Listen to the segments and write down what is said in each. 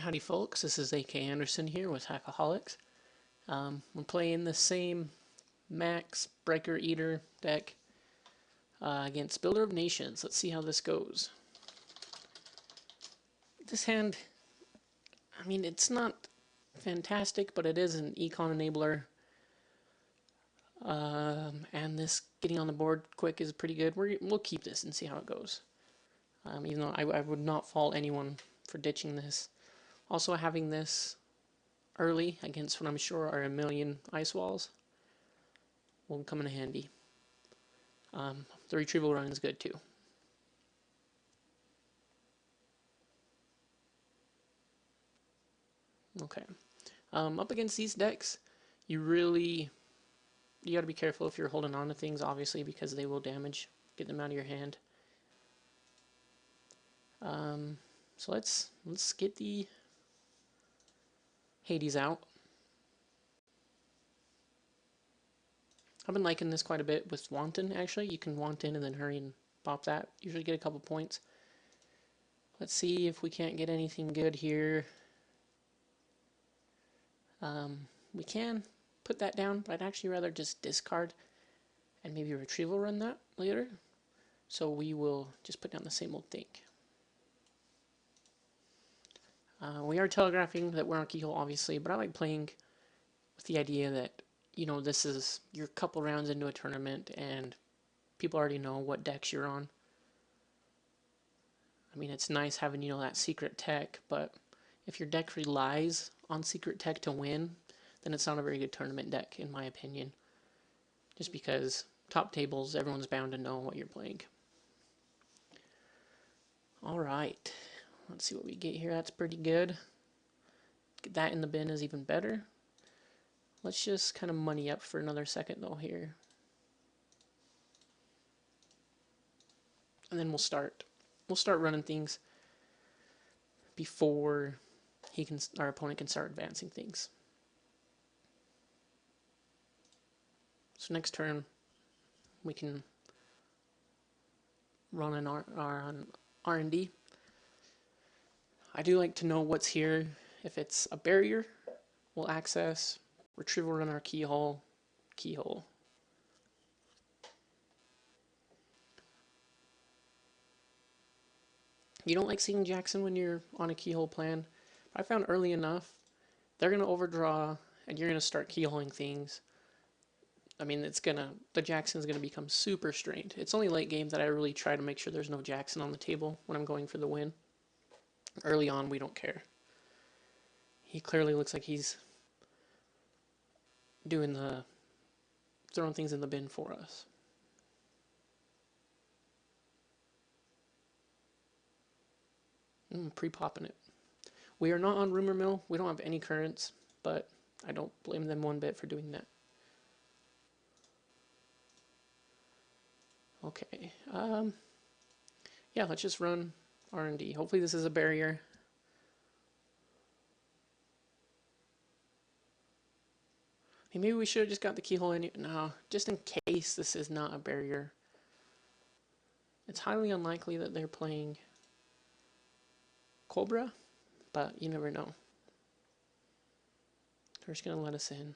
Howdy folks, this is AkAnderson here with Hackaholics. We're playing the same Max Breaker Eater deck against Builder of Nations. Let's see how this goes. This hand, I mean, it's not fantastic, but it is an econ enabler. And this getting on the board quick is pretty good. We'll keep this and see how it goes. Even though I would not fault anyone for ditching this. Also, having this early against what I'm sure are a million ice walls will come in handy. The retrieval run is good too. Okay. Up against these decks, you got to be careful if you're holding on to things, obviously, because they will damage. Get them out of your hand. So let's get the Hades out. I've been liking this quite a bit with Wanton, actually. You can Wanton and then hurry and pop that. Usually get a couple points. Let's see if we can't get anything good here. We can put that down, but I'd actually rather just discard and maybe retrieval run that later. So we will just put down the same old thing. We are telegraphing that we're on keyhole, obviously, but I like playing with the idea that, you know, this is you're a couple rounds into a tournament and people already know what decks you're on. I mean, it's nice having, you know, that secret tech, but if your deck relies on secret tech to win, then it's not a very good tournament deck, in my opinion. Just because top tables, everyone's bound to know what you're playing. Alright. Let's see what we get here. That's pretty good. Get that in the bin is even better. Let's just kind of money up for another second though here. And then we'll start running things before our opponent can start advancing things. So next turn we can run an R&D. I do like to know what's here. If it's a barrier, we'll access, retrieval run our keyhole. You don't like seeing Jackson when you're on a keyhole plan. I found early enough, they're going to overdraw and you're going to start keyholing things. I mean, the Jackson's going to become super strained. It's only late game that I really try to make sure there's no Jackson on the table when I'm going for the win. Early on, we don't care. He clearly looks like he's throwing things in the bin for us. Pre-popping it. We are not on rumor mill. We don't have any currents, but I don't blame them one bit for doing that. Okay. Yeah, let's just run R&D. Hopefully this is a barrier. Maybe we should have just got the keyhole in. No, just in case this is not a barrier. It's highly unlikely that they're playing Cobra, but you never know. They're just going to let us in.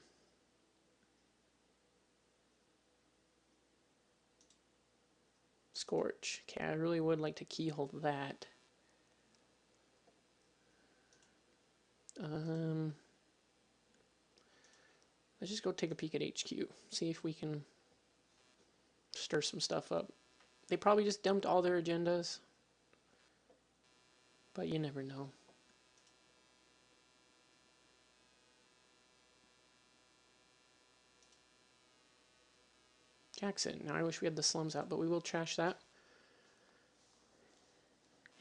Scorch. Okay, I really would like to keyhole that. Let's just go take a peek at HQ. See if we can stir some stuff up. They probably just dumped all their agendas, but you never know. Jackson. Now I wish we had the slums out, but we will trash that.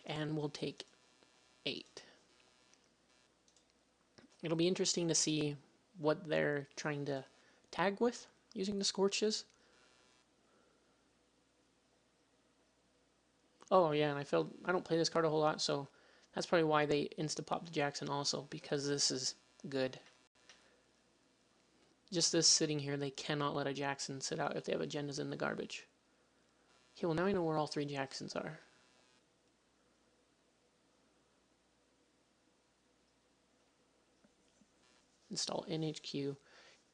And we'll take 8. It'll be interesting to see what they're trying to tag with using the Scorches. Oh yeah, and I don't play this card a whole lot, so that's probably why they insta-popped Jackson also, because this is good. Just this sitting here, they cannot let a Jackson sit out if they have agendas in the garbage. Okay, well now I know where all 3 Jacksons are. install in HQ.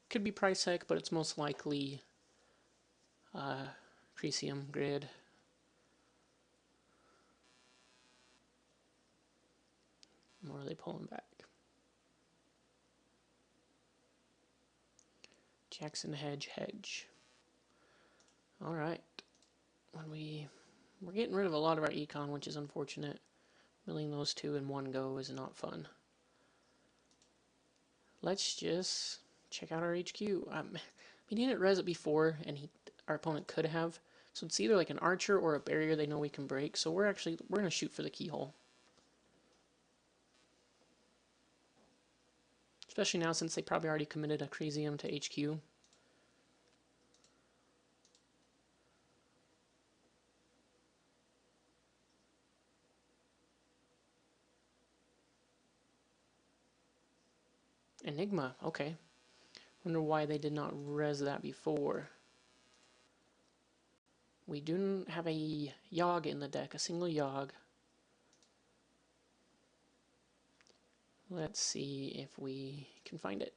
Could be PriceSec, but it's most likely Cresium grid. Or are they pulling back? Jackson hedge. All right. We're getting rid of a lot of our econ, which is unfortunate. Milling those two in one go is not fun. Let's just check out our HQ. He didn't res it before, and our opponent could have. So it's either like an archer or a barrier they know we can break. So we're going to shoot for the keyhole. Especially now since they probably already committed a Cresium to HQ. Enigma, okay. Wonder why they did not res that before. We do have a Yogg in the deck, a single Yogg. Let's see if we can find it.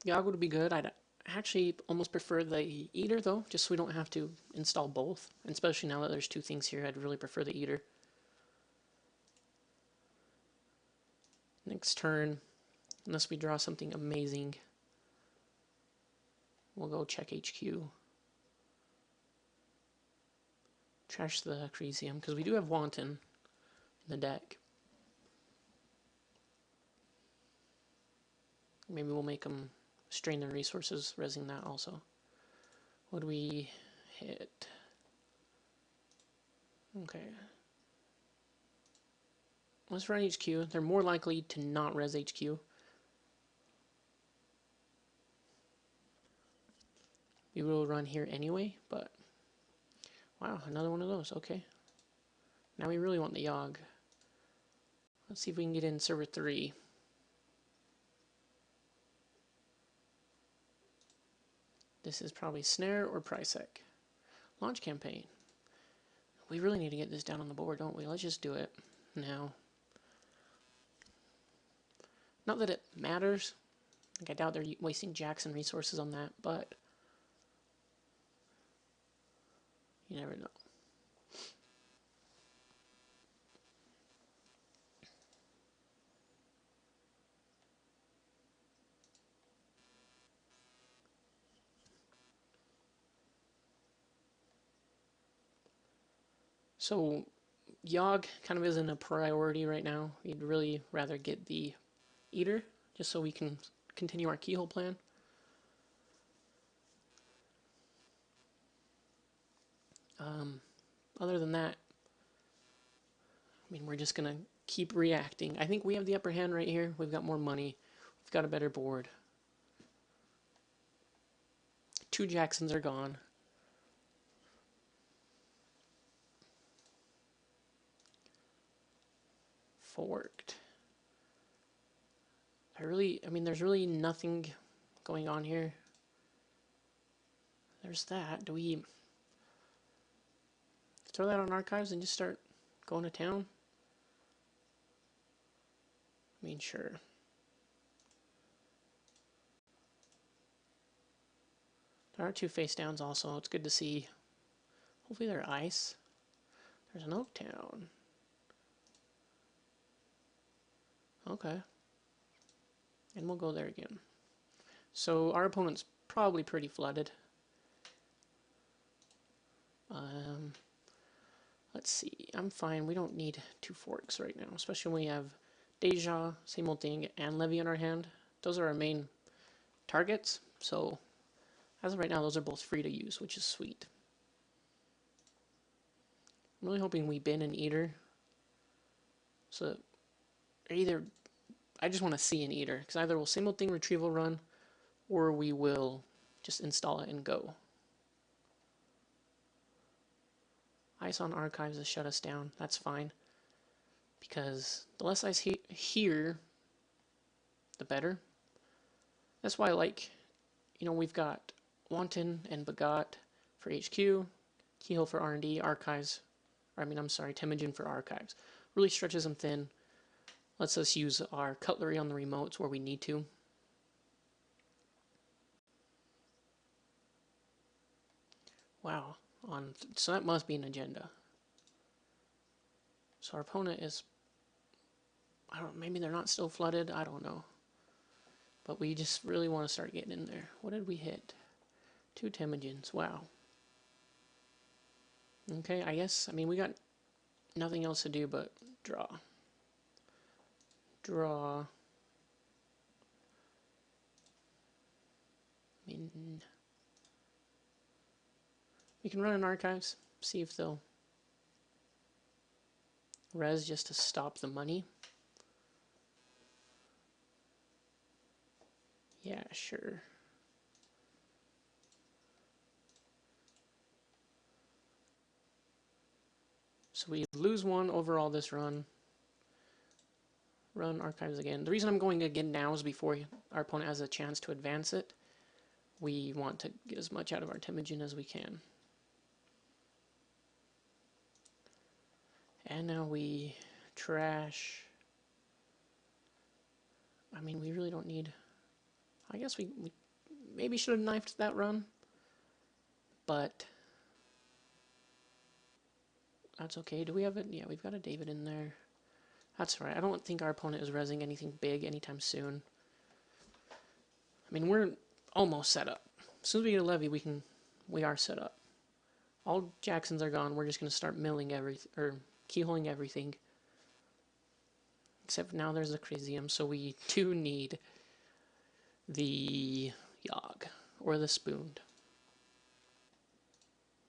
Yogg would be good. I'd actually almost prefer the Eater though, just so we don't have to install both. And especially now that there's two things here, I'd really prefer the Eater. Next turn, unless we draw something amazing, we'll go check HQ. Trash the Cresium, because we do have Wanton in the deck. Maybe we'll make them strain their resources, resing that also. What do we hit? Okay. Let's run HQ. They're more likely to not res HQ. We will run here anyway, but wow, another one of those. Okay. Now we really want the Yogg. Let's see if we can get in server 3. This is probably Snare or PriceSec. Launch campaign. We really need to get this down on the board, don't we? Let's just do it now. Not that it matters. Like, I doubt they're wasting Jackson resources on that, but you never know. So Yogg kind of isn't a priority right now. We'd really rather get the Eater, just so we can continue our keyhole plan. Other than that, I mean, we're just going to keep reacting. I think we have the upper hand right here. We've got more money. We've got a better board. 2 Jacksons are gone. Forked. I mean, there's really nothing going on here. There's that. Do we throw that on archives and just start going to town? I mean, sure. There are 2 face downs also. It's good to see. Hopefully they're ice. There's an Oaktown. Okay. And we'll go there again. So our opponent's probably pretty flooded. Let's see. I'm fine. We don't need 2 forks right now, especially when we have Deja, same old thing, and Levy in our hand. Those are our main targets. So as of right now, those are both free to use, which is sweet. I'm really hoping we bin an Eater. So either I just want to see an Eater, because either we'll same old thing retrieval run, or we will just install it and go. Ice on archives has shut us down. That's fine, because the less ice here, the better. That's why I like, we've got Wanton and Begot for HQ, Keyhole for R&D, archives Or I mean, I'm sorry, Temujin for archives. Really stretches them thin. Lets us use our cutlery on the remotes where we need to. Wow. So that must be an agenda. So our opponent is, I don't know, maybe they're not still flooded. I don't know. But we just really want to start getting in there. What did we hit? 2 Temujins. Wow. Okay, I mean, we got nothing else to do but draw. Draw. I mean, we can run in archives, see if they'll res just to stop the money. Yeah, sure. So we lose 1 overall this run. Run archives again. The reason I'm going again now is before our opponent has a chance to advance it. We want to get as much out of our Temujin as we can. And now we trash. I mean, we really don't need... I guess we maybe should have knifed that run. But that's okay. Do we have it? Yeah, we've got a David in there. That's right. I don't think our opponent is rezzing anything big anytime soon. I mean, we're almost set up. As soon as we get a levy, we are set up. All Jacksons are gone. We're just going to start milling everything, or keyholing everything. Except now there's a Crisium, so we do need the Yogg, or the Spooned.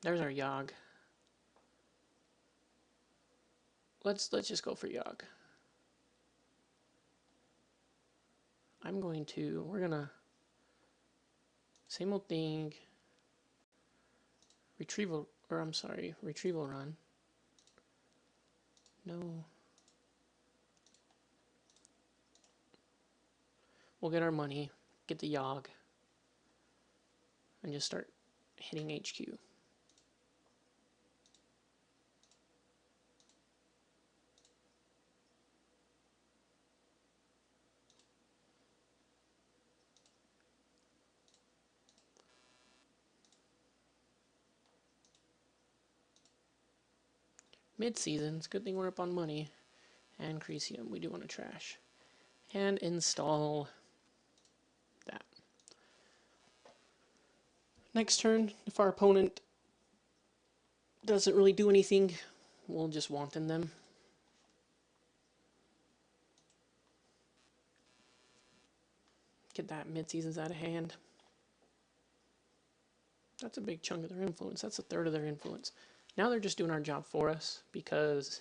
There's our Yogg. Let's just go for Yogg. We're gonna, same old thing, retrieval run. No. We'll get our money, get the Yogg, and just start hitting HQ. Mid-season, it's a good thing we're up on money. And Crisium, we do want to trash. And install that. Next turn, if our opponent doesn't really do anything, we'll just wanton them. Get that mid-seasons out of hand. That's a big chunk of their influence. That's a third of their influence. Now they're just doing our job for us because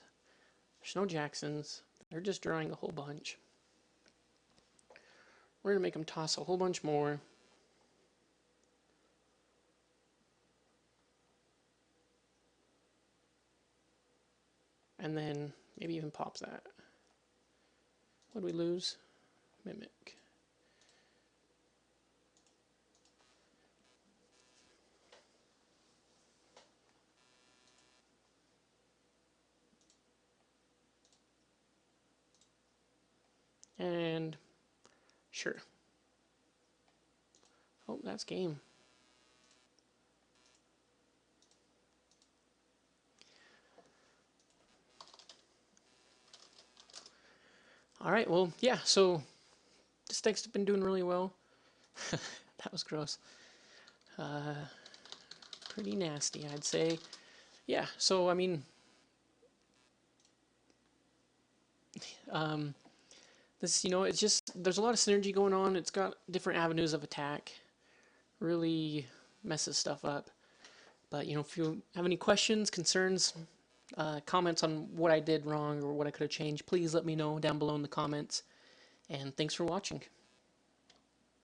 there's no Jacksons. They're just drawing a whole bunch. We're going to make them toss a whole bunch more. And then maybe even pop that. What did we lose? Mimic. And sure. Oh, that's game. Alright, well, yeah, so this deck's been doing really well. That was gross. Pretty nasty, I'd say. Yeah, so, I mean... this, it's just, there's a lot of synergy going on. It's got different avenues of attack. Really messes stuff up. But, if you have any questions, concerns, comments on what I did wrong or what I could have changed, please let me know down below in the comments. And thanks for watching.